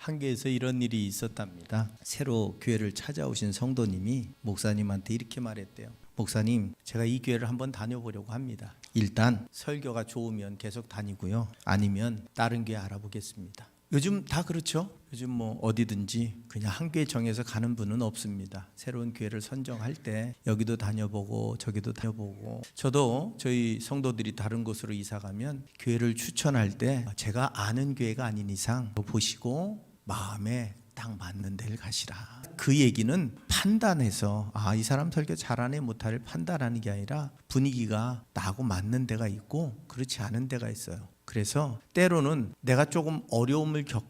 한 교회에서 이런 일이 있었답니다. 새로 교회를 찾아오신 성도님이 목사님한테 이렇게 말했대요. 목사님, 제가 이 교회를 한번 다녀보려고 합니다. 일단 설교가 좋으면 계속 다니고요. 아니면 다른 교회 알아보겠습니다. 요즘 다 그렇죠? 요즘 뭐 어디든지 그냥 한 교회 정해서 가는 분은 없습니다. 새로운 교회를 선정할 때 여기도 다녀보고 저기도 다녀보고, 저도 저희 성도들이 다른 곳으로 이사 가면 교회를 추천할 때 제가 아는 교회가 아닌 이상 보시고 마음에 딱 맞는 데를 가시라. 그 얘기는 판단해서 이 사람 설교 잘하네 못하네 판단하는 게 아니라 분위기가 나하고 맞는 데가 있고 그렇지 않은 데가 있어요. 그래서 때로는 내가 조금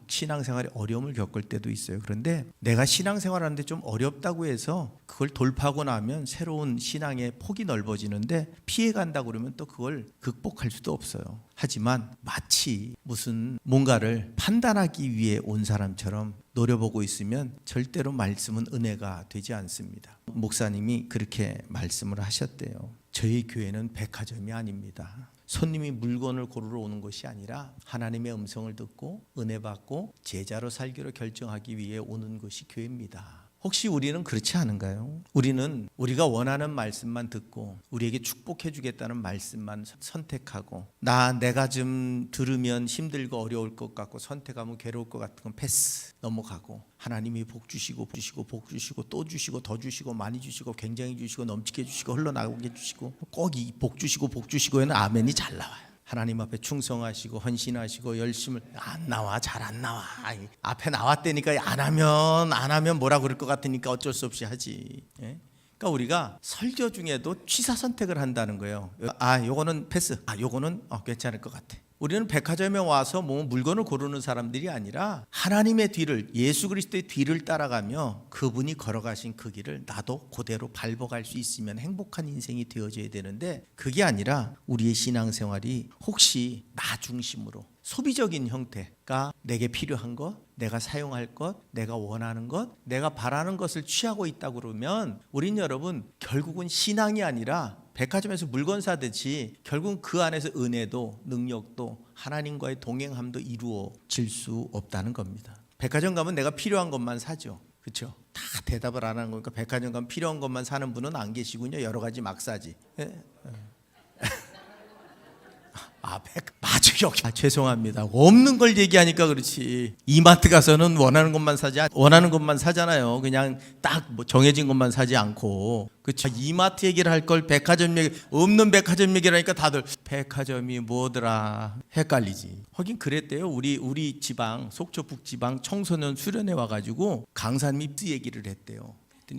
신앙생활에 어려움을 겪을 때도 있어요. 그런데 내가 신앙생활 하는데 좀 어렵다고 해서 그걸 돌파하고 나면 새로운 신앙의 폭이 넓어지는데 피해간다고 그러면 또 그걸 극복할 수도 없어요. 하지만 마치 무슨 뭔가를 판단하기 위해 온 사람처럼 노려보고 있으면 절대로 말씀은 은혜가 되지 않습니다. 목사님이 그렇게 말씀을 하셨대요. 저희 교회는 백화점이 아닙니다. 손님이 물건을 고르러 오는 것이 아니라 하나님의 음성을 듣고 은혜 받고 제자로 살기로 결정하기 위해 오는 것이 교회입니다. 혹시 우리는 그렇지 않은가요? 우리는 우리가 원하는 말씀만 듣고 우리에게 축복해 주겠다는 말씀만 선택하고 내가 좀 들으면 힘들고 어려울 것 같고 선택하면 괴로울 것 같은 건 패스 넘어가고, 하나님이 복 주시고 복 주시고 또 주시고 더 주시고 많이 주시고 굉장히 주시고 넘치게 주시고 흘러나오게 주시고 꼭 이 복 주시고에는 아멘이 잘 나와요. 하나님 앞에 충성하시고 헌신하시고 열심을 잘 안 나와. 앞에 나왔다니까 안 하면 뭐라 그럴 것 같으니까 어쩔 수 없이 하지. 그러니까 우리가 설교 중에도 취사 선택을 한다는 거예요. 요거는 패스. 요거는 괜찮을 것 같아. 우리는 백화점에 와서 뭐 물건을 고르는 사람들이 아니라 하나님의 뒤를, 예수 그리스도의 뒤를 따라가며 그분이 걸어가신 그 길을 나도 그대로 밟아갈 수 있으면 행복한 인생이 되어져야 되는데, 그게 아니라 우리의 신앙생활이 혹시 나 중심으로 소비적인 형태가 내게 필요한 것, 내가 사용할 것, 내가 원하는 것, 내가 바라는 것을 취하고 있다고 그러면 우린 여러분 결국은 신앙이 아니라 백화점에서 물건 사듯이 결국은 그 안에서 은혜도 능력도 하나님과의 동행함도 이루어질 수 없다는 겁니다. 백화점 가면 내가 필요한 것만 사죠. 그렇죠? 다 대답을 안 하는 거니까 백화점 가면 필요한 것만 사는 분은 안 계시군요. 여러 가지 막 사지. 맞아요. 죄송합니다. 없는 걸 얘기하니까 그렇지. 이마트 가서는 원하는 것만 사잖아요. 그냥 딱 뭐 정해진 것만 사지 않고. 그렇죠. 이마트 얘기를 할 걸 백화점 얘기, 없는 백화점 얘기를 하니까 다들 백화점이 뭐더라 헷갈리지. 하긴 그랬대요. 우리 지방, 속초 북지방 청소년 수련회 와가지고 강사님이 빕스 얘기를 했대요.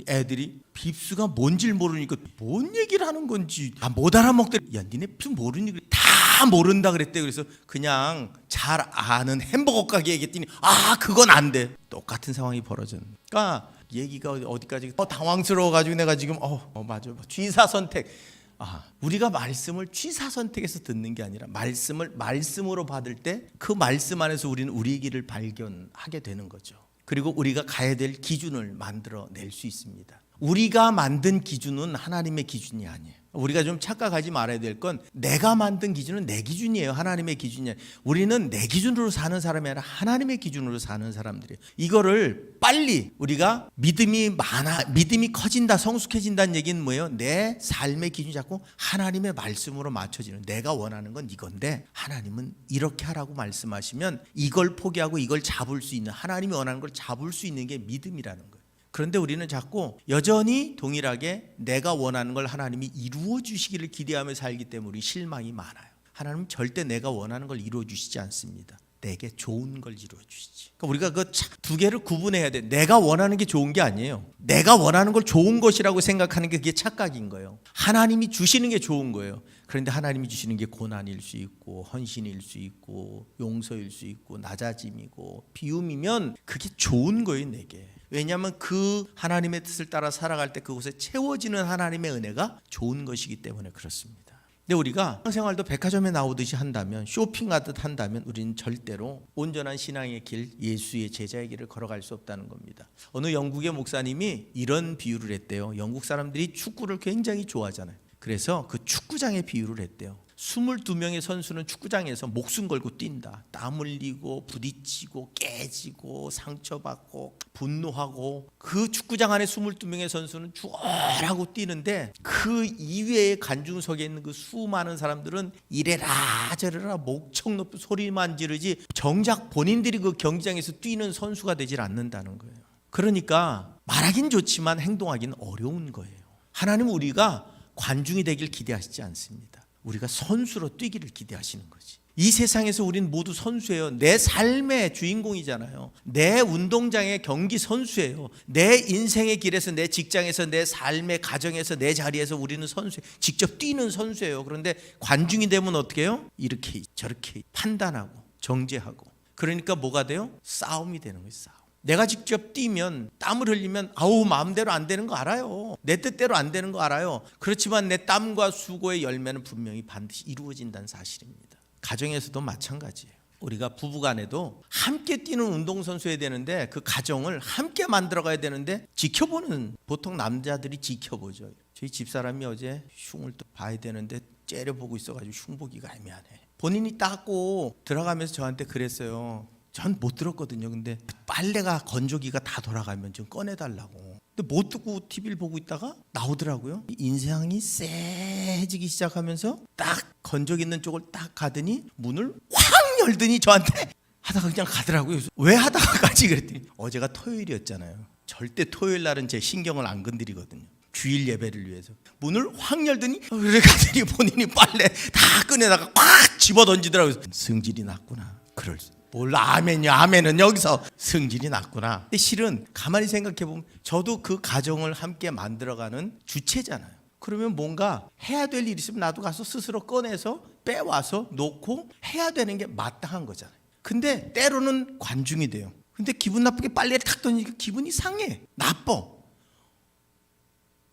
애들이 빕스가 뭔지를 모르니까 뭔 얘기를 하는 건지 못 알아먹더래. 니네 빕스 모르니 그래. 다 모른다 그랬대. 그래서 그냥 잘 아는 햄버거 가게 얘기했더니 그건 안 돼. 똑같은 상황이 벌어졌는. 그러니까 얘기가 어디까지 당황스러워가지고 내가 지금 맞아. 취사 선택. 우리가 말씀을 취사 선택해서 듣는 게 아니라 말씀을 말씀으로 받을 때 그 말씀 안에서 우리는 우리의 길을 발견하게 되는 거죠. 그리고 우리가 가야 될 기준을 만들어낼 수 있습니다. 우리가 만든 기준은 하나님의 기준이 아니에요. 우리가 좀 착각하지 말아야 될 건 내가 만든 기준은 내 기준이에요. 하나님의 기준이 아니에요. 우리는 내 기준으로 사는 사람이 아니라 하나님의 기준으로 사는 사람들이에요. 이거를 빨리 우리가 믿음이 커진다, 성숙해진다는 얘기는 뭐예요? 내 삶의 기준이 자꾸 하나님의 말씀으로 맞춰지는, 내가 원하는 건 이건데 하나님은 이렇게 하라고 말씀하시면 이걸 포기하고 이걸 잡을 수 있는, 하나님이 원하는 걸 잡을 수 있는 게 믿음이라는 거예요. 그런데 우리는 자꾸 여전히 동일하게 내가 원하는 걸 하나님이 이루어 주시기를 기대하며 살기 때문에 우리 실망이 많아요. 하나님은 절대 내가 원하는 걸 이루어 주시지 않습니다. 내게 좋은 걸 이루어 주시지. 그러니까 우리가 그 두 개를 구분해야 돼. 내가 원하는 게 좋은 게 아니에요. 내가 원하는 걸 좋은 것이라고 생각하는 게 그게 착각인 거예요. 하나님이 주시는 게 좋은 거예요. 그런데 하나님이 주시는 게 고난일 수 있고 헌신일 수 있고 용서일 수 있고 낮아짐이고 비움이면 그게 좋은 거예요, 내게. 왜냐하면 그 하나님의 뜻을 따라 살아갈 때 그곳에 채워지는 하나님의 은혜가 좋은 것이기 때문에 그렇습니다. 근데 우리가 생활도 백화점에 나오듯이 한다면, 쇼핑하듯 한다면 우리는 절대로 온전한 신앙의 길, 예수의 제자의 길을 걸어갈 수 없다는 겁니다. 어느 영국의 목사님이 이런 비유를 했대요. 영국 사람들이 축구를 굉장히 좋아하잖아요. 그래서 그 축구장에 비유를 했대요. 22명의 선수는 축구장에서 목숨 걸고 뛴다. 땀 흘리고 부딪히고 깨지고 상처받고 분노하고, 그 축구장 안에 22명의 선수는 죽어라고 뛰는데 그 이외의 관중석에 있는 그 수많은 사람들은 이래라 저래라 목청 높이 소리만 지르지 정작 본인들이 그 경기장에서 뛰는 선수가 되질 않는다는 거예요. 그러니까 말하긴 좋지만 행동하기는 어려운 거예요. 하나님은 우리가 관중이 되길 기대하시지 않습니다. 우리가 선수로 뛰기를 기대하시는 거지. 이 세상에서 우린 모두 선수예요. 내 삶의 주인공이잖아요. 내 운동장의 경기 선수예요. 내 인생의 길에서, 내 직장에서, 내 삶의 가정에서, 내 자리에서 우리는 선수예요. 직접 뛰는 선수예요. 그런데 관중이 되면 어떻게 해요? 이렇게 저렇게 판단하고 정죄하고, 그러니까 뭐가 돼요? 싸움이 되는 거예요. 싸움. 내가 직접 뛰면 땀을 흘리면 아우 마음대로 안 되는 거 알아요. 내 뜻대로 안 되는 거 알아요. 그렇지만 내 땀과 수고의 열매는 분명히 반드시 이루어진다는 사실입니다. 가정에서도 마찬가지예요. 우리가 부부간에도 함께 뛰는 운동선수여야 되는데 그 가정을 함께 만들어가야 되는데 지켜보는, 보통 남자들이 지켜보죠. 저희 집사람이 어제 흉을 또 봐야 되는데 째려보고 있어가지고 흉보기가 애매하네. 본인이 닦고 들어가면서 저한테 그랬어요. 전 못 들었거든요. 근데 빨래가 건조기가 다 돌아가면 좀 꺼내달라고. 근데 못 듣고 TV를 보고 있다가 나오더라고요. 인상이 쎄해지기 시작하면서 딱 건조기 있는 쪽을 딱 가더니 문을 확 열더니 저한테 하다가 그냥 가더라고요. 왜 하다가까지 그랬더니 어제가 토요일이었잖아요. 절대 토요일 날은 제 신경을 안 건드리거든요. 주일 예배를 위해서 문을 확 열더니 그래 가더니 본인이 빨래 다 꺼내다가 꽉 집어 던지더라고요. 승질이 났구나. 그럴 수. 몰라, 아멘이요. 아멘은 여기서 승질이 났구나. 근데 실은 가만히 생각해 보면 저도 그 가정을 함께 만들어가는 주체잖아요. 그러면 뭔가 해야 될 일이 있으면 나도 가서 스스로 꺼내서 빼와서 놓고 해야 되는 게 마땅한 거잖아요. 근데 때로는 관중이 돼요. 근데 기분 나쁘게 빨래를 탁 던지니까 기분이 상해. 나빠.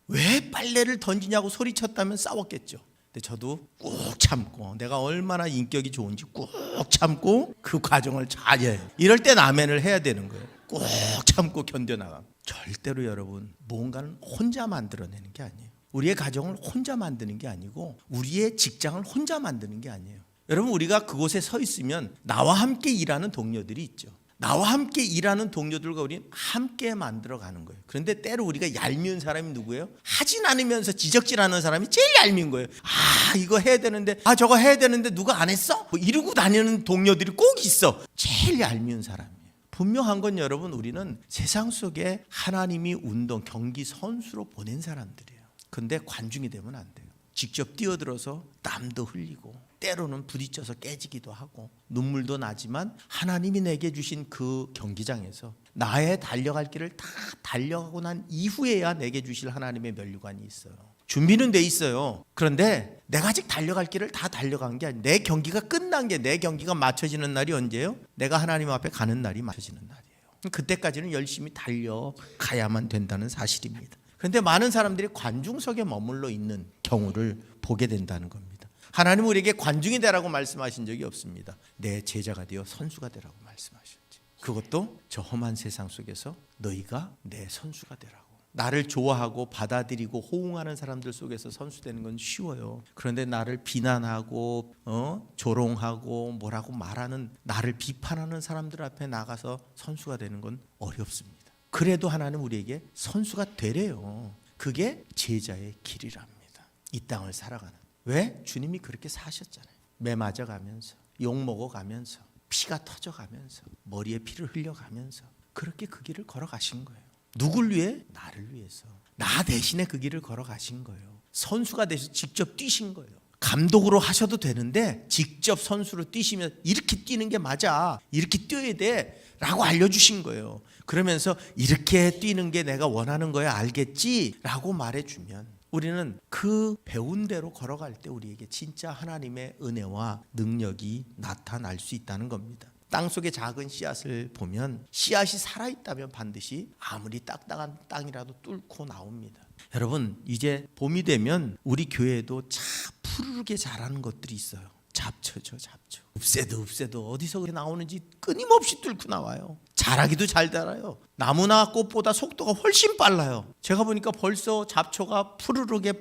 왜 빨래를 던지냐고 소리쳤다면 싸웠겠죠. 근데 저도 꾹 참고, 내가 얼마나 인격이 좋은지 꾹 참고 그 과정을 잘 해요. 이럴 땐 아멘을 해야 되는 거예요. 꾹 참고 견뎌나가. 절대로 여러분 뭔가는 혼자 만들어내는 게 아니에요. 우리의 가정을 혼자 만드는 게 아니고 우리의 직장을 혼자 만드는 게 아니에요. 여러분 우리가 그곳에 서 있으면 나와 함께 일하는 동료들이 있죠. 나와 함께 일하는 동료들과 우리는 함께 만들어가는 거예요. 그런데 때로 우리가 얄미운 사람이 누구예요? 하진 않으면서 지적질하는 사람이 제일 얄미운 거예요. 아 이거 해야 되는데, 아 저거 해야 되는데 누가 안 했어? 뭐 이러고 다니는 동료들이 꼭 있어. 제일 얄미운 사람이에요. 분명한 건 여러분 우리는 세상 속에 하나님이 운동 경기 선수로 보낸 사람들이에요. 근데 관중이 되면 안 돼요. 직접 뛰어들어서 땀도 흘리고 때로는 부딪혀서 깨지기도 하고 눈물도 나지만 하나님이 내게 주신 그 경기장에서 나의 달려갈 길을 다 달려가고 난 이후에야 내게 주실 하나님의 면류관이 있어요. 준비는 돼 있어요. 그런데 내가 아직 달려갈 길을 다 달려간 게 아니에요. 내 경기가 끝난 게, 내 경기가 맞춰지는 날이 언제예요? 내가 하나님 앞에 가는 날이 맞춰지는 날이에요. 그때까지는 열심히 달려가야만 된다는 사실입니다. 그런데 많은 사람들이 관중석에 머물러 있는 경우를 보게 된다는 겁니다. 하나님은 우리에게 관중이 되라고 말씀하신 적이 없습니다. 내 제자가 되어 선수가 되라고 말씀하셨지. 그것도 저 험한 세상 속에서 너희가 내 선수가 되라고. 나를 좋아하고 받아들이고 호응하는 사람들 속에서 선수 되는 건 쉬워요. 그런데 나를 비난하고 조롱하고 뭐라고 말하는, 나를 비판하는 사람들 앞에 나가서 선수가 되는 건 어렵습니다. 그래도 하나님 우리에게 선수가 되래요. 그게 제자의 길이랍니다. 이 땅을 살아가는. 왜? 주님이 그렇게 사셨잖아요. 매 맞아가면서, 욕 먹어가면서, 피가 터져가면서, 머리에 피를 흘려가면서 그렇게 그 길을 걸어가신 거예요. 누굴 위해? 나를 위해서. 나 대신에 그 길을 걸어가신 거예요. 선수가 되셔서 직접 뛰신 거예요. 감독으로 하셔도 되는데 직접 선수로 뛰시면 이렇게 뛰는 게 맞아, 이렇게 뛰어야 돼 라고 알려주신 거예요. 그러면서 이렇게 뛰는 게 내가 원하는 거야, 알겠지? 라고 말해주면 우리는 그 배운 대로 걸어갈 때 우리에게 진짜 하나님의 은혜와 능력이 나타날 수 있다는 겁니다. 땅속의 작은 씨앗을 보면 씨앗이 살아있다면 반드시 아무리 딱딱한 땅이라도 뚫고 나옵니다. 여러분 이제 봄이 되면 우리 교회에도 참 푸르르게 자라는 것들이 있어요. 잡초죠, 잡초. 읍새도 어디서 그게 나오는지 끊임없이 뚫고 나와요. 자라기도 잘 자라요. 나무나 꽃보다 속도가 훨씬 빨라요. 제가 보니까 벌써 잡초가 푸르르게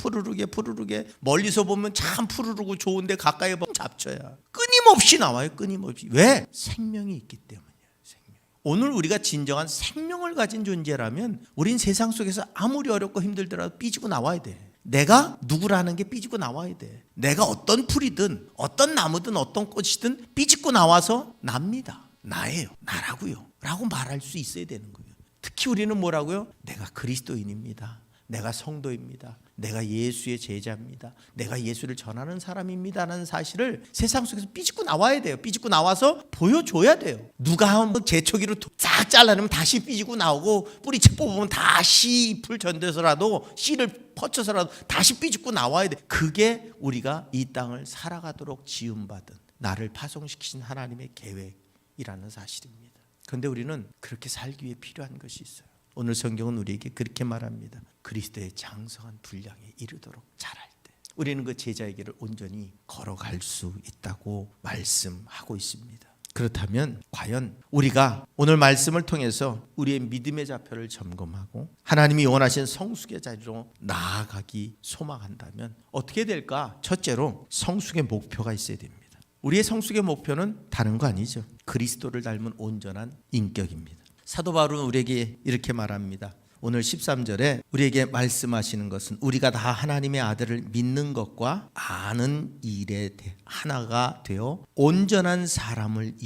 멀리서 보면 참 푸르르고 좋은데 가까이 보면 잡초야. 끊임없이 나와요. 끊임없이. 왜? 생명이 있기 때문이에요. 생명. 오늘 우리가 진정한 생명을 가진 존재라면 우린 세상 속에서 아무리 어렵고 힘들더라도 삐지고 나와야 돼. 내가 누구라는 게 삐지고 나와야 돼. 내가 어떤 풀이든 어떤 나무든 어떤 꽃이든 삐지고 나와서 납니다. 나예요. 나라고요. 라고 말할 수 있어야 되는 거예요. 특히 우리는 뭐라고요? 내가 그리스도인입니다. 내가 성도입니다. 내가 예수의 제자입니다. 내가 예수를 전하는 사람입니다 라는 사실을 세상 속에서 삐집고 나와야 돼요. 삐집고 나와서 보여줘야 돼요. 누가 한번 제초기로 싹 잘라내면 다시 삐지고 나오고 뿌리채 뽑으면 다시 풀 전대서라도 씨를 퍼쳐서라도 다시 삐집고 나와야 돼. 그게 우리가 이 땅을 살아가도록 지음받은 나를 파송시키신 하나님의 계획이라는 사실입니다. 그런데 우리는 그렇게 살기 위해 필요한 것이 있어요. 오늘 성경은 우리에게 그렇게 말합니다. 그리스도의 장성한 분량에 이르도록 자랄 때 우리는 그 제자의 길을 온전히 걸어갈 수 있다고 말씀하고 있습니다. 그렇다면 과연 우리가 오늘 말씀을 통해서 우리의 믿음의 좌표를 점검하고 하나님이 원하신 성숙의 자리로 나아가기 소망한다면 어떻게 될까? 첫째로 성숙의 목표가 있어야 됩니다. 우리의 성숙의 목표는 다른 거 아니죠. 그리스도를 닮은 온전한 인격입니다. 사도 바울은 우리에게 이렇게 말합니다. 오늘 13절에 우리에게 말씀하시는 것은 우리가 다 하나님의 아들을 믿는 것과 아는 일에 하나가 되어 온전한 사람을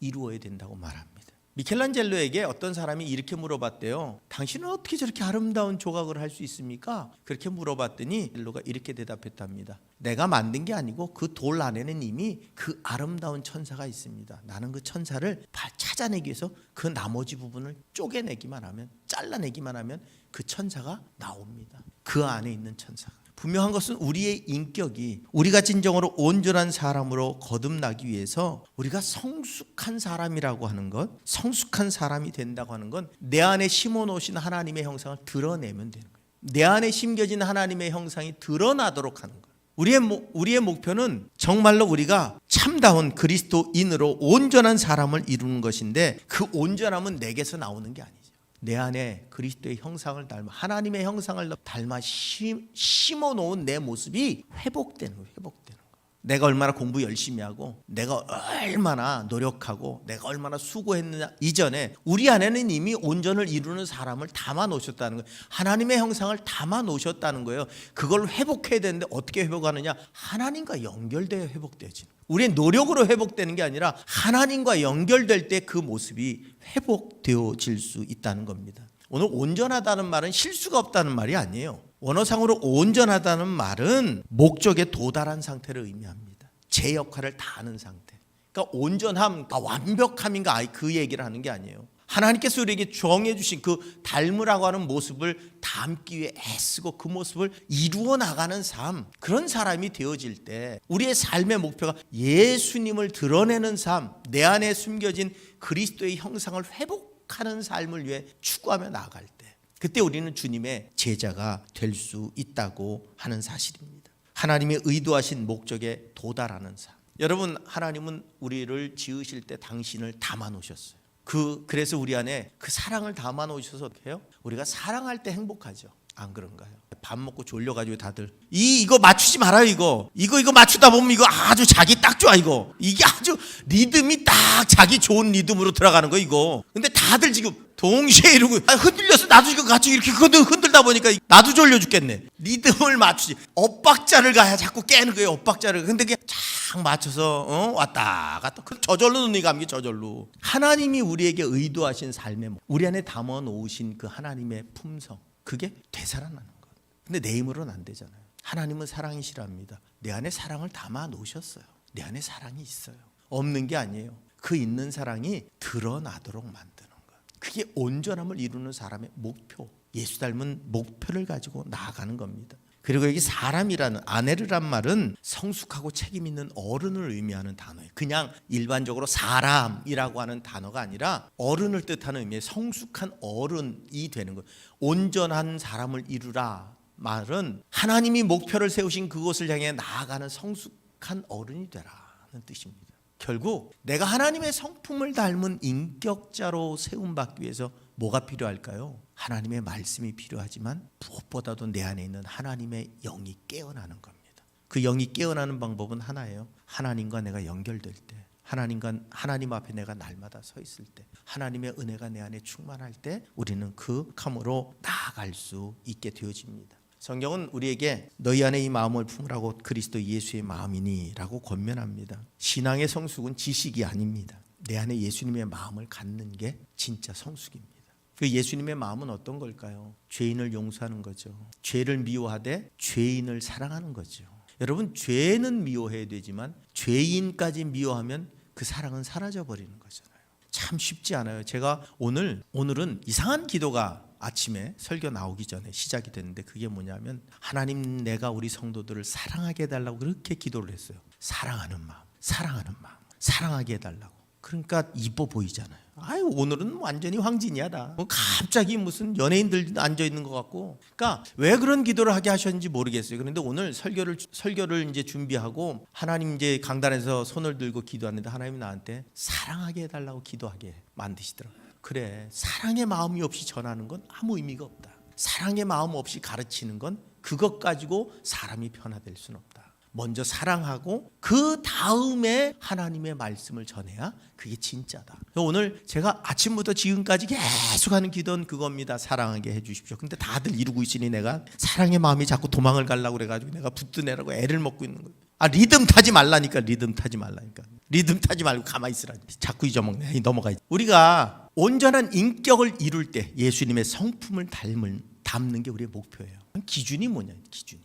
이루어야 된다고 말합니다. 미켈란젤로에게 어떤 사람이 이렇게 물어봤대요. 당신은 어떻게 저렇게 아름다운 조각을 할 수 있습니까? 그렇게 물어봤더니 젤로가 이렇게 대답했답니다. 내가 만든 게 아니고 그 돌 안에는 이미 그 아름다운 천사가 있습니다. 나는 그 천사를 찾아내기 위해서 그 나머지 부분을 쪼개내기만 하면, 잘라내기만 하면 그 천사가 나옵니다. 그 안에 있는 천사가. 분명한 것은 우리의 인격이 우리가 진정으로 온전한 사람으로 거듭나기 위해서 우리가 성숙한 사람이라고 하는 것, 성숙한 사람이 된다고 하는 건 내 안에 심어놓으신 하나님의 형상을 드러내면 되는 거예요. 내 안에 심겨진 하나님의 형상이 드러나도록 하는 거예요. 우리의 목표는 정말로 우리가 참다운 그리스도인으로 온전한 사람을 이루는 것인데 그 온전함은 내게서 나오는 게 아니죠. 내 안에 그리스도의 형상을 닮아 하나님의 형상을 닮아 심어놓은 내 모습이 회복되는 거예요. 내가 얼마나 공부 열심히 하고 내가 얼마나 노력하고 내가 얼마나 수고했느냐 이전에 우리 안에는 이미 온전을 이루는 사람을 담아 놓으셨다는 거예요. 하나님의 형상을 담아 놓으셨다는 거예요. 그걸 회복해야 되는데 어떻게 회복하느냐? 하나님과 연결되어 회복되지. 우리의 노력으로 회복되는 게 아니라 하나님과 연결될 때 그 모습이 회복되어질 수 있다는 겁니다. 오늘 온전하다는 말은 실수가 없다는 말이 아니에요. 원어상으로 온전하다는 말은 목적에 도달한 상태를 의미합니다. 제 역할을 다 하는 상태. 그러니까 온전함, 완벽함인가 그 얘기를 하는 게 아니에요. 하나님께서 우리에게 정해 주신 그 닮으라고 하는 모습을 담기 위해 애쓰고 그 모습을 이루어 나가는 삶, 그런 사람이 되어질 때 우리의 삶의 목표가 예수님을 드러내는 삶, 내 안에 숨겨진 그리스도의 형상을 회복하는 삶을 위해 추구하며 나아갈 때 그때 우리는 주님의 제자가 될 수 있다고 하는 사실입니다. 하나님의 의도하신 목적에 도달하는 삶. 여러분, 하나님은 우리를 지으실 때 당신을 담아 놓으셨어요. 그래서 우리 안에 그 사랑을 담아 놓으셔서 어떻게 해요? 우리가 사랑할 때 행복하죠. 안 그런가요? 밥 먹고 졸려가지고 다들 이거 맞추지 말아요. 이거 맞추다 보면 이거 아주 자기 딱 좋아. 이게 아주 리듬이 딱 자기 좋은 리듬으로 들어가는 거 이거. 근데 다들 지금 동시에 이러고 흔들려서 나도 이거 같이 이렇게 흔들다 보니까 나도 졸려 죽겠네. 리듬을 맞추지. 엇박자를 가야 자꾸 깨는 거예요. 엇박자를. 근데 그게 쫙 맞춰서 왔다 갔다. 저절로 눈이 감기 저절로. 하나님이 우리에게 의도하신 삶의 우리 안에 담아 놓으신 그 하나님의 품성, 그게 되살아나는 것. 근데 내 힘으로는 안 되잖아요. 하나님은 사랑이시랍니다. 내 안에 사랑을 담아 놓으셨어요. 내 안에 사랑이 있어요. 없는 게 아니에요. 그 있는 사랑이 드러나도록 만드는 것. 그게 온전함을 이루는 사람의 목표, 예수 닮은 목표를 가지고 나아가는 겁니다. 그리고 여기 사람이라는 아내르란 말은 성숙하고 책임 있는 어른을 의미하는 단어예요. 그냥 일반적으로 사람이라고 하는 단어가 아니라 어른을 뜻하는 의미의 성숙한 어른이 되는 거예요. 온전한 사람을 이루라. 말은 하나님이 목표를 세우신 그곳을 향해 나아가는 성숙한 어른이 되라는 뜻입니다. 결국 내가 하나님의 성품을 닮은 인격자로 세움받기 위해서 뭐가 필요할까요? 하나님의 말씀이 필요하지만 무엇보다도 내 안에 있는 하나님의 영이 깨어나는 겁니다. 그 영이 깨어나는 방법은 하나예요. 하나님과 내가 연결될 때, 하나님 앞에 내가 날마다 서 있을 때, 하나님의 은혜가 내 안에 충만할 때 우리는 그 감으로 나아갈 수 있게 되어집니다. 성경은 우리에게 너희 안에 이 마음을 품으라고 그리스도 예수의 마음이니 라고 권면합니다. 신앙의 성숙은 지식이 아닙니다. 내 안에 예수님의 마음을 갖는 게 진짜 성숙입니다. 그 예수님의 마음은 어떤 걸까요? 죄인을 용서하는 거죠. 죄를 미워하되 죄인을 사랑하는 거죠. 여러분, 죄는 미워해야 되지만 죄인까지 미워하면 그 사랑은 사라져버리는 거잖아요. 참 쉽지 않아요. 제가 오늘은 이상한 기도가 아침에 설교 나오기 전에 시작이 됐는데, 그게 뭐냐면 하나님, 내가 우리 성도들을 사랑하게 해달라고 그렇게 기도를 했어요. 사랑하는 마음, 사랑하게 해달라고. 그러니까 이뻐 보이잖아요. 아유, 오늘은 완전히 황진이야 다. 갑자기 무슨 연예인들 앉아 있는 것 같고. 그러니까 왜 그런 기도를 하게 하셨는지 모르겠어요. 그런데 오늘 설교를 이제 준비하고 하나님 이제 강단에서 손을 들고 기도하는데 하나님이 나한테 사랑하게 해달라고 기도하게 만드시더라고요. 그래, 사랑의 마음이 없이 전하는 건 아무 의미가 없다. 사랑의 마음 없이 가르치는 건 그것 가지고 사람이 변화될 수는 없다. 먼저 사랑하고 그 다음에 하나님의 말씀을 전해야 그게 진짜다. 오늘 제가 아침부터 지금까지 계속 하는 기도는 그겁니다. 사랑하게 해주십시오. 근데 다들 이루고 있으니 내가 사랑의 마음이 자꾸 도망을 가려고 그래가지고 내가 붙드내라고 애를 먹고 있는 거예요. 리듬 타지 말라니까. 리듬 타지 말고 가만히 있으라. 자꾸 잊어먹네. 넘어가야지. 우리가 온전한 인격을 이룰 때 예수님의 성품을 담는 게 우리의 목표예요. 기준이 뭐냐? 기준이.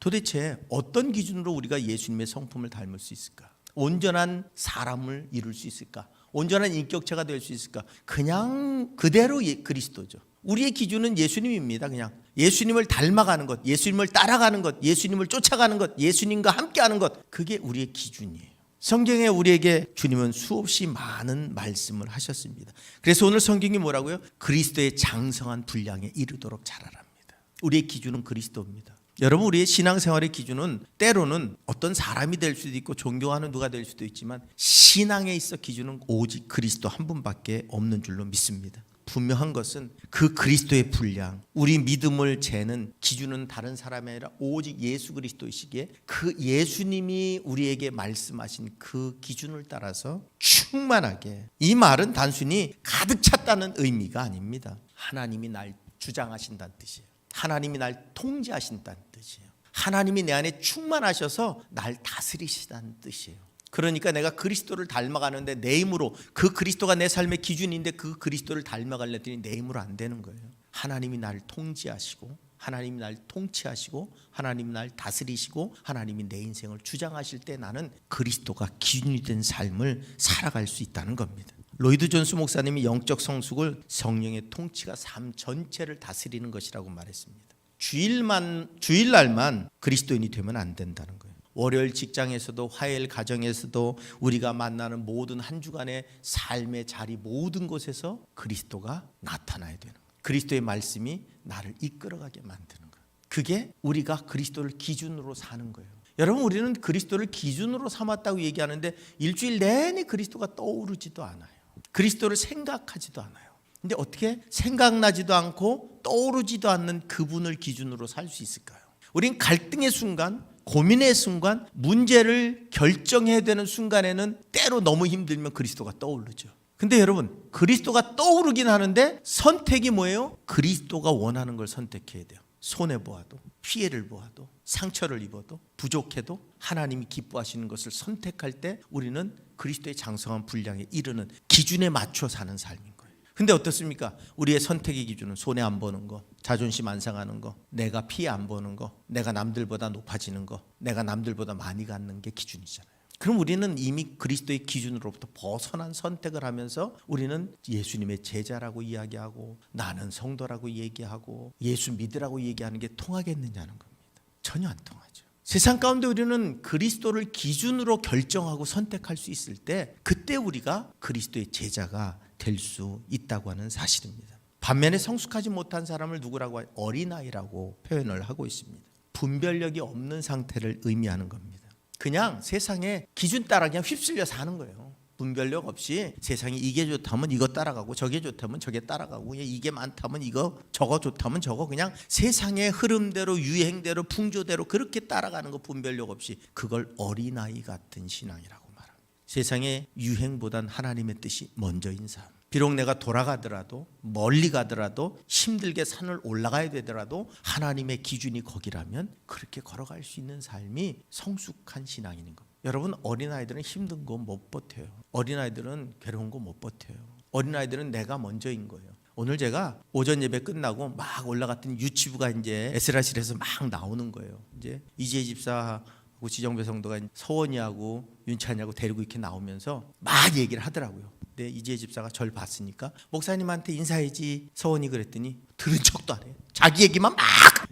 도대체 어떤 기준으로 우리가 예수님의 성품을 닮을 수 있을까? 온전한 사람을 이룰 수 있을까? 온전한 인격체가 될 수 있을까? 그냥 그대로 그리스도죠. 우리의 기준은 예수님입니다. 그냥 예수님을 닮아가는 것, 예수님을 따라가는 것, 예수님을 쫓아가는 것, 예수님과 함께하는 것, 그게 우리의 기준이에요. 성경에 우리에게 주님은 수없이 많은 말씀을 하셨습니다. 그래서 오늘 성경이 뭐라고요? 그리스도의 장성한 분량에 이르도록 자라랍니다. 우리의 기준은 그리스도입니다. 여러분, 우리의 신앙생활의 기준은 때로는 어떤 사람이 될 수도 있고 존경하는 누가 될 수도 있지만, 신앙에 있어 기준은 오직 그리스도 한 분밖에 없는 줄로 믿습니다. 분명한 것은 그 그리스도의 분량, 우리 믿음을 재는 기준은 다른 사람이 아니라 오직 예수 그리스도이시기에 그 예수님이 우리에게 말씀하신 그 기준을 따라서 충만하게, 이 말은 단순히 가득 찼다는 의미가 아닙니다. 하나님이 날 주장하신다는 뜻이에요. 하나님이 날 통제하신다는 뜻이에요. 하나님이 내 안에 충만하셔서 날 다스리시다는 뜻이에요. 그러니까 내가 그리스도를 닮아가는데 내 힘으로, 그 그리스도가 내 삶의 기준인데 그 그리스도를 닮아가려 했더니 내 힘으로 안 되는 거예요. 하나님이 나를 통제하시고, 하나님이 날 통치하시고, 하나님이 날 다스리시고, 하나님이 내 인생을 주장하실 때 나는 그리스도가 기준이 된 삶을 살아갈 수 있다는 겁니다. 로이드 존스 목사님이 영적 성숙을 성령의 통치가 삶 전체를 다스리는 것이라고 말했습니다. 주일날만 그리스도인이 되면 안 된다는 거예요. 월요일 직장에서도, 화요일 가정에서도, 우리가 만나는 모든 한 주간의 삶의 자리, 모든 곳에서 그리스도가 나타나야 되는 거예요. 그리스도의 말씀이 나를 이끌어가게 만드는 거예요. 그게 우리가 그리스도를 기준으로 사는 거예요. 여러분, 우리는 그리스도를 기준으로 삼았다고 얘기하는데 일주일 내내 그리스도가 떠오르지도 않아요. 그리스도를 생각하지도 않아요. 근데 어떻게 생각나지도 않고 떠오르지도 않는 그분을 기준으로 살 수 있을까요? 우린 갈등의 순간, 고민의 순간, 문제를 결정해야 되는 순간에는 때로 너무 힘들면 그리스도가 떠오르죠. 근데 여러분, 그리스도가 떠오르긴 하는데 선택이 뭐예요? 그리스도가 원하는 걸 선택해야 돼요. 손해보아도, 피해를 보아도, 상처를 입어도, 부족해도 하나님이 기뻐하시는 것을 선택할 때 우리는 그리스도의 장성한 분량에 이르는 기준에 맞춰 사는 삶인 거예요. 근데 어떻습니까? 우리의 선택의 기준은 손해 안 보는 거, 자존심 안 상하는 거, 내가 피해 안 보는 거, 내가 남들보다 높아지는 거, 내가 남들보다 많이 갖는 게 기준이잖아요. 그럼 우리는 이미 그리스도의 기준으로부터 벗어난 선택을 하면서 우리는 예수님의 제자라고 이야기하고, 나는 성도라고 얘기하고, 예수 믿으라고 얘기하는 게 통하겠느냐는 겁니다. 전혀 안 통하죠. 세상 가운데 우리는 그리스도를 기준으로 결정하고 선택할 수 있을 때, 그때 우리가 그리스도의 제자가 될 수 있다고 하는 사실입니다. 반면에 성숙하지 못한 사람을 누구라고 하요? 어린아이라고 표현을 하고 있습니다. 분별력이 없는 상태를 의미하는 겁니다. 그냥 세상에 기준 따라 그냥 휩쓸려 사는 거예요. 분별력 없이 세상에 이게 좋다면 이거 따라가고 저게 좋다면 저게 따라가고 이게 많다면 이거 저거 좋다면 저거 그냥 세상의 흐름대로 유행대로 풍조대로 그렇게 따라가는 거 분별력 없이 그걸 어린아이 같은 신앙이라고 말합니다. 세상의 유행보단 하나님의 뜻이 먼저인 삶. 비록 내가 돌아가더라도 멀리 가더라도 힘들게 산을 올라가야 되더라도 하나님의 기준이 거기라면 그렇게 걸어갈 수 있는 삶이 성숙한 신앙인 겁니다. 여러분 어린아이들은 힘든 거 못 버텨요. 어린아이들은 괴로운 거 못 버텨요. 어린아이들은 내가 먼저인 거예요. 오늘 제가 오전 예배 끝나고 막 올라갔더니 유치부가 이제 에스라실에서 막 나오는 거예요. 이제 이재희 집사하고 지정배 성도가 서원이하고 윤찬이하고 데리고 이렇게 나오면서 막 얘기를 하더라고요. 근데 이재희 집사가 절 봤으니까 목사님한테 인사해야지 서원이 그랬더니 들은 척도 안 해요. 자기 얘기만 막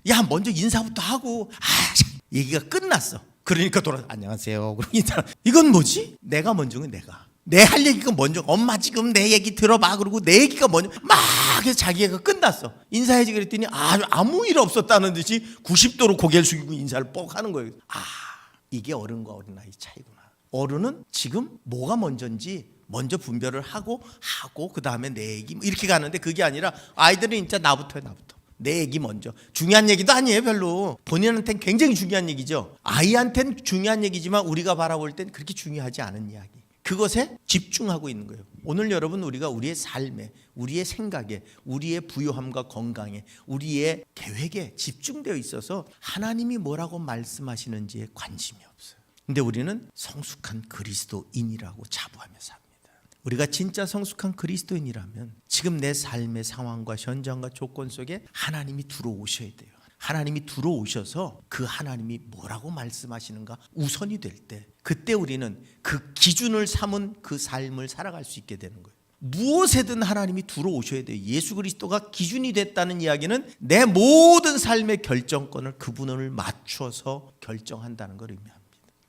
야 먼저 인사부터 하고 얘기가 끝났어. 그러니까 안녕하세요. 그러고 인사. 이건 뭐지? 내가 먼저는 내가. 내 할 얘기가 먼저. 엄마 지금 내 얘기 들어봐. 그러고 내 얘기가 먼저. 막 해서 자기 얘기가 끝났어. 인사해야지 그랬더니 아무 일 없었다는 듯이 90도로 고개를 숙이고 인사를 뻑 하는 거예요. 이게 어른과 어린아이 차이구나. 어른은 지금 뭐가 먼저인지 먼저 분별을 하고 그 다음에 내 얘기 이렇게 가는데 그게 아니라 아이들은 진짜 나부터 해 나부터. 내 얘기 먼저. 중요한 얘기도 아니에요 별로. 본인한테는 굉장히 중요한 얘기죠. 아이한테는 중요한 얘기지만 우리가 바라볼 땐 그렇게 중요하지 않은 이야기. 그것에 집중하고 있는 거예요. 오늘 여러분 우리가 우리의 삶에 우리의 생각에 우리의 부유함과 건강에 우리의 계획에 집중되어 있어서 하나님이 뭐라고 말씀하시는지에 관심이 없어요. 근데 우리는 성숙한 그리스도인이라고 자부하며 삽니다. 우리가 진짜 성숙한 그리스도인이라면 지금 내 삶의 상황과 현장과 조건 속에 하나님이 들어오셔야 돼요. 하나님이 들어오셔서 그 하나님이 뭐라고 말씀하시는가 우선이 될 때 그때 우리는 그 기준을 삼은 그 삶을 살아갈 수 있게 되는 거예요. 무엇에든 하나님이 들어오셔야 돼요. 예수 그리스도가 기준이 됐다는 이야기는 내 모든 삶의 결정권을 그분을 맞춰서 결정한다는 걸 의미합니다.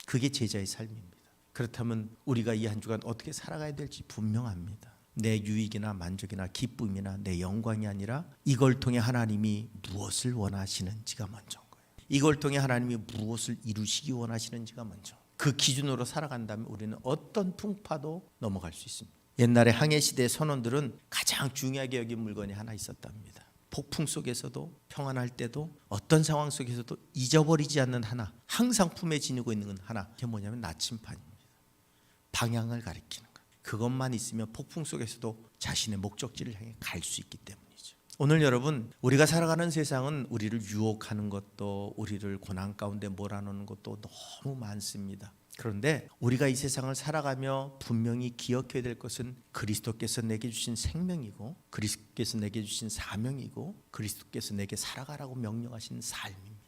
그게 제자의 삶입니다. 그렇다면 우리가 이 한 주간 어떻게 살아가야 될지 분명합니다. 내 유익이나 만족이나 기쁨이나 내 영광이 아니라 이걸 통해 하나님이 무엇을 원하시는지가 먼저인 거예요. 이걸 통해 하나님이 무엇을 이루시기 원하시는지가 먼저. 그 기준으로 살아간다면 우리는 어떤 풍파도 넘어갈 수 있습니다. 옛날에 항해시대 선원들은 가장 중요하게 여긴 물건이 하나 있었답니다. 폭풍 속에서도 평안할 때도 어떤 상황 속에서도 잊어버리지 않는 하나, 항상 품에 지니고 있는 건 하나. 그게 뭐냐면 나침판입니다. 방향을 가리키는 것. 그것만 있으면 폭풍 속에서도 자신의 목적지를 향해 갈 수 있기 때문이죠. 오늘 여러분 우리가 살아가는 세상은 우리를 유혹하는 것도 우리를 고난 가운데 몰아넣는 것도 너무 많습니다. 그런데 우리가 이 세상을 살아가며 분명히 기억해야 될 것은 그리스도께서 내게 주신 생명이고 그리스도께서 내게 주신 사명이고 그리스도께서 내게 살아가라고 명령하신 삶입니다.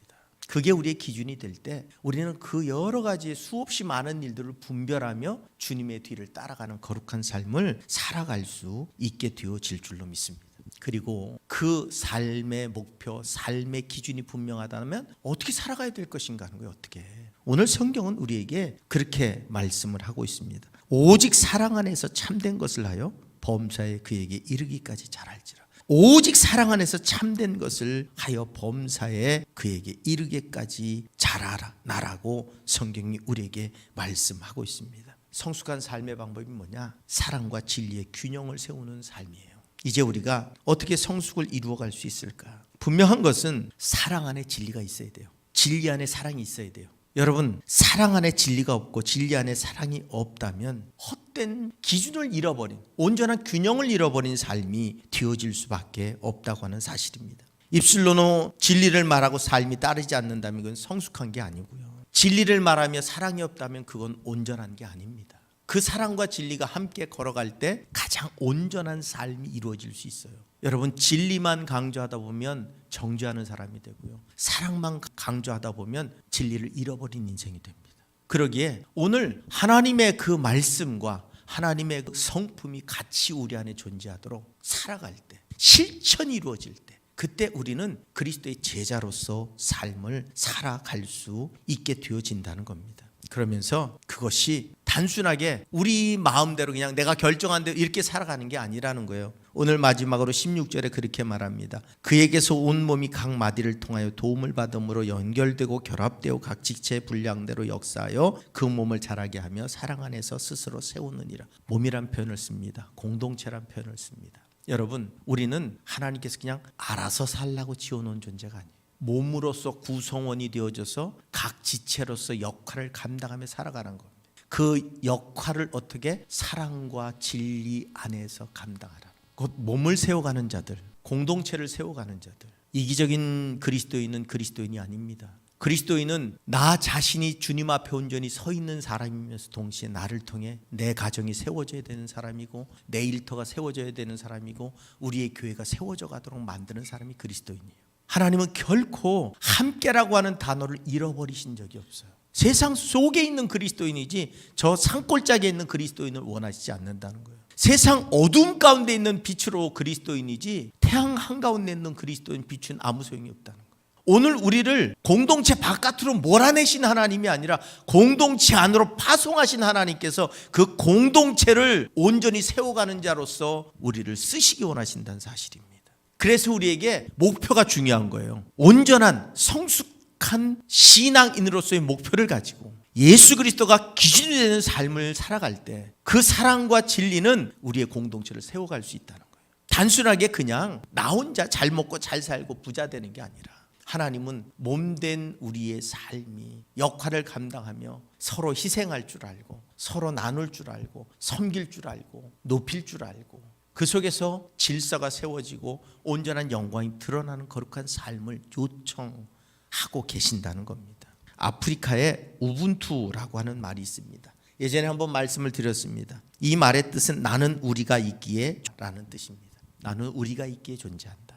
그게 우리의 기준이 될 때 우리는 그 여러 가지 수없이 많은 일들을 분별하며 주님의 뒤를 따라가는 거룩한 삶을 살아갈 수 있게 되어질 줄로 믿습니다. 그리고 그 삶의 목표, 삶의 기준이 분명하다면 어떻게 살아가야 될 것인가 하는 거예요. 어떻게. 오늘 성경은 우리에게 그렇게 말씀을 하고 있습니다. 오직 사랑 안에서 참된 것을 하여 범사에 그에게 이르기까지 잘할지라. 오직 사랑 안에서 참된 것을 하여 범사에 그에게 이르기까지 잘하라 나라고 성경이 우리에게 말씀하고 있습니다. 성숙한 삶의 방법이 뭐냐? 사랑과 진리의 균형을 세우는 삶이에요. 이제 우리가 어떻게 성숙을 이루어갈 수 있을까? 분명한 것은 사랑 안에 진리가 있어야 돼요. 진리 안에 사랑이 있어야 돼요. 여러분 사랑 안에 진리가 없고 진리 안에 사랑이 없다면 헛된 기준을 잃어버린 온전한 균형을 잃어버린 삶이 되어질 수밖에 없다고 하는 사실입니다. 입술로는 진리를 말하고 삶이 따르지 않는다면 그건 성숙한 게 아니고요. 진리를 말하며 사랑이 없다면 그건 온전한 게 아닙니다. 그 사랑과 진리가 함께 걸어갈 때 가장 온전한 삶이 이루어질 수 있어요. 여러분 진리만 강조하다 보면 정죄하는 사람이 되고요. 사랑만 강조하다 보면 진리를 잃어버린 인생이 됩니다. 그러기에 오늘 하나님의 그 말씀과 하나님의 그 성품이 같이 우리 안에 존재하도록 살아갈 때 실천이 이루어질 때 그때 우리는 그리스도의 제자로서 삶을 살아갈 수 있게 되어진다는 겁니다. 그러면서 그것이 단순하게 우리 마음대로 그냥 내가 결정한 대로 이렇게 살아가는 게 아니라는 거예요. 오늘 마지막으로 16절에 그렇게 말합니다. 그에게서 온 몸이 각 마디를 통하여 도움을 받음으로 연결되고 결합되어 각 지체의 분량대로 역사하여 그 몸을 자라게 하며 사랑 안에서 스스로 세우느니라. 몸이란 표현을 씁니다. 공동체란 표현을 씁니다. 여러분, 우리는 하나님께서 그냥 알아서 살라고 지어놓은 존재가 아니에요. 몸으로서 구성원이 되어져서 각 지체로서 역할을 감당하며 살아가는 겁니다. 그 역할을 어떻게 사랑과 진리 안에서 감당하라. 곧 몸을 세워가는 자들, 공동체를 세워가는 자들. 이기적인 그리스도인은 그리스도인이 아닙니다. 그리스도인은 나 자신이 주님 앞에 온전히 서 있는 사람이면서 동시에 나를 통해 내 가정이 세워져야 되는 사람이고 내 일터가 세워져야 되는 사람이고 우리의 교회가 세워져 가도록 만드는 사람이 그리스도인이에요. 하나님은 결코 함께라고 하는 단어를 잃어버리신 적이 없어요. 세상 속에 있는 그리스도인이지 저 산골짜기에 있는 그리스도인을 원하시지 않는다는 거예요. 세상 어둠 가운데 있는 빛으로 그리스도인이지 태양 한가운데 있는 그리스도인 빛은 아무 소용이 없다는 거예요. 오늘 우리를 공동체 바깥으로 몰아내신 하나님이 아니라 공동체 안으로 파송하신 하나님께서 그 공동체를 온전히 세워가는 자로서 우리를 쓰시기 원하신다는 사실입니다. 그래서 우리에게 목표가 중요한 거예요. 온전한 성숙한 신앙인으로서의 목표를 가지고 예수 그리스도가 기준이 되는 삶을 살아갈 때 그 사랑과 진리는 우리의 공동체를 세워갈 수 있다는 거예요. 단순하게 그냥 나 혼자 잘 먹고 잘 살고 부자 되는 게 아니라 하나님은 몸된 우리의 삶이 역할을 감당하며 서로 희생할 줄 알고 서로 나눌 줄 알고 섬길 줄 알고 높일 줄 알고 그 속에서 질서가 세워지고 온전한 영광이 드러나는 거룩한 삶을 요청하고 계신다는 겁니다. 아프리카에 우분투라고 하는 말이 있습니다. 예전에 한번 말씀을 드렸습니다. 이 말의 뜻은 나는 우리가 있기에 라는 뜻입니다. 나는 우리가 있기에 존재한다.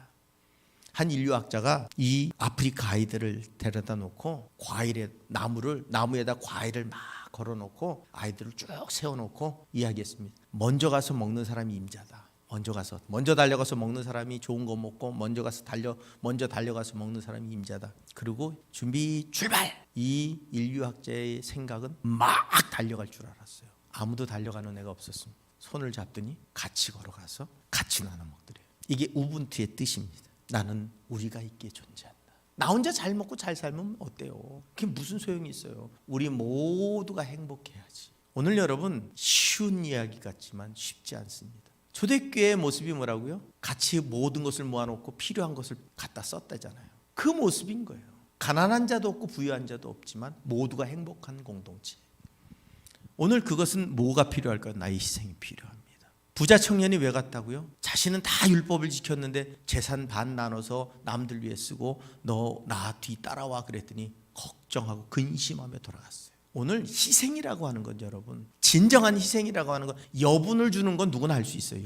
한 인류학자가 이 아프리카 아이들을 데려다 놓고 나무에다 과일을 막 걸어놓고 아이들을 쭉 세워놓고 이야기했습니다. 먼저 가서 먹는 사람이 임자다. 먼저 달려가서 먹는 사람이 좋은 거 먹고 먼저 달려가서 먹는 사람이 임자다. 그리고 준비 출발. 이 인류학자의 생각은 막 달려갈 줄 알았어요. 아무도 달려가는 애가 없었습니다. 손을 잡더니 같이 걸어가서 같이 나눠 먹더래요. 이게 우분투의 뜻입니다. 나는 우리가 있기에 존재한다. 나 혼자 잘 먹고 잘 살면 어때요? 그게 무슨 소용이 있어요? 우리 모두가 행복해야지. 오늘 여러분 쉬운 이야기 같지만 쉽지 않습니다. 초대교회의 모습이 뭐라고요? 같이 모든 것을 모아놓고 필요한 것을 갖다 썼다잖아요. 그 모습인 거예요. 가난한 자도 없고 부유한 자도 없지만 모두가 행복한 공동체. 오늘 그것은 뭐가 필요할까요? 나의 희생이 필요합니다. 부자 청년이 왜 갔다고요? 자신은 다 율법을 지켰는데 재산 반 나눠서 남들 위해 쓰고 너 나 뒤 따라와 그랬더니 걱정하고 근심하며 돌아갔어요. 오늘 희생이라고 하는 건 여러분, 진정한 희생이라고 하는 건 여분을 주는 건 누구나 할 수 있어요.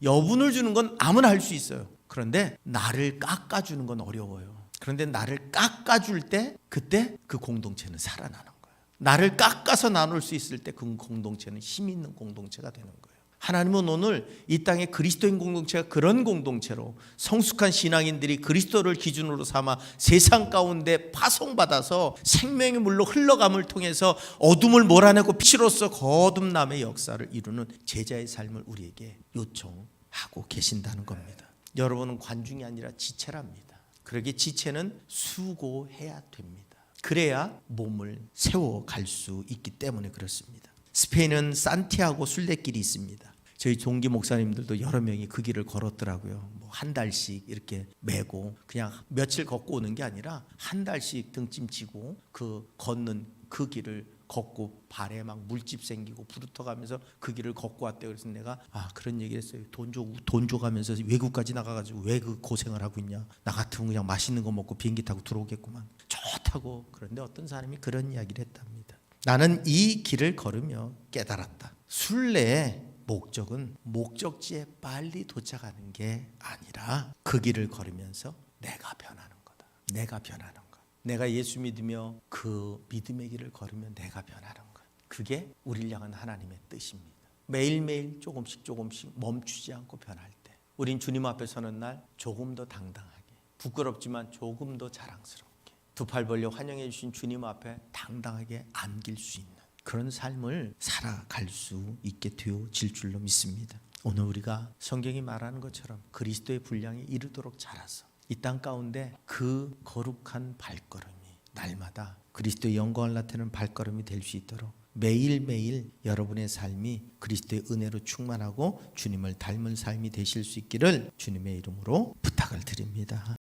여분을 주는 건 아무나 할 수 있어요. 그런데 나를 깎아주는 건 어려워요. 그런데 나를 깎아줄 때 그때 그 공동체는 살아나는 거예요. 나를 깎아서 나눌 수 있을 때 그 공동체는 힘 있는 공동체가 되는 거예요. 하나님은 오늘 이 땅의 그리스도인 공동체가 그런 공동체로 성숙한 신앙인들이 그리스도를 기준으로 삼아 세상 가운데 파송받아서 생명의 물로 흘러감을 통해서 어둠을 몰아내고 빛으로서 거듭남의 역사를 이루는 제자의 삶을 우리에게 요청하고 계신다는 겁니다. 여러분은 관중이 아니라 지체랍니다. 그러기에 지체는 수고해야 됩니다. 그래야 몸을 세워갈 수 있기 때문에 그렇습니다. 스페인은 산티아고 순례길이 있습니다. 저희 동기 목사님들도 여러 명이 그 길을 걸었더라고요. 뭐 한 달씩 이렇게 메고 그냥 며칠 걷고 오는 게 아니라 한 달씩 등짐 지고 그 걷는 그 길을 걷고 발에 막 물집 생기고 부르터가면서 그 길을 걷고 왔대요. 그래서 내가 그런 얘기를 했어요. 돈 줘가면서 외국까지 나가가지고 왜 그 고생을 하고 있냐. 나 같으면 그냥 맛있는 거 먹고 비행기 타고 들어오겠구만. 좋다고. 그런데 어떤 사람이 그런 이야기를 했답니다. 나는 이 길을 걸으며 깨달았다. 순례의 목적은 목적지에 빨리 도착하는 게 아니라 그 길을 걸으면서 내가 변하는 거다. 내가 변하는 것. 내가 예수 믿으며 그 믿음의 길을 걸으며 내가 변하는 것. 그게 우리를 향한 하나님의 뜻입니다. 매일매일 조금씩 멈추지 않고 변할 때 우린 주님 앞에 서는 날 조금 더 당당하게, 부끄럽지만 조금 더 자랑스럽게 두 팔 벌려 환영해 주신 주님 앞에 당당하게 안길 수 있는 그런 삶을 살아갈 수 있게 되어질 줄로 믿습니다. 오늘 우리가 성경이 말하는 것처럼 그리스도의 분량에 이르도록 자라서 이 땅 가운데 그 거룩한 발걸음이 날마다 그리스도의 영광을 나타내는 발걸음이 될 수 있도록 매일매일 여러분의 삶이 그리스도의 은혜로 충만하고 주님을 닮은 삶이 되실 수 있기를 주님의 이름으로 부탁을 드립니다.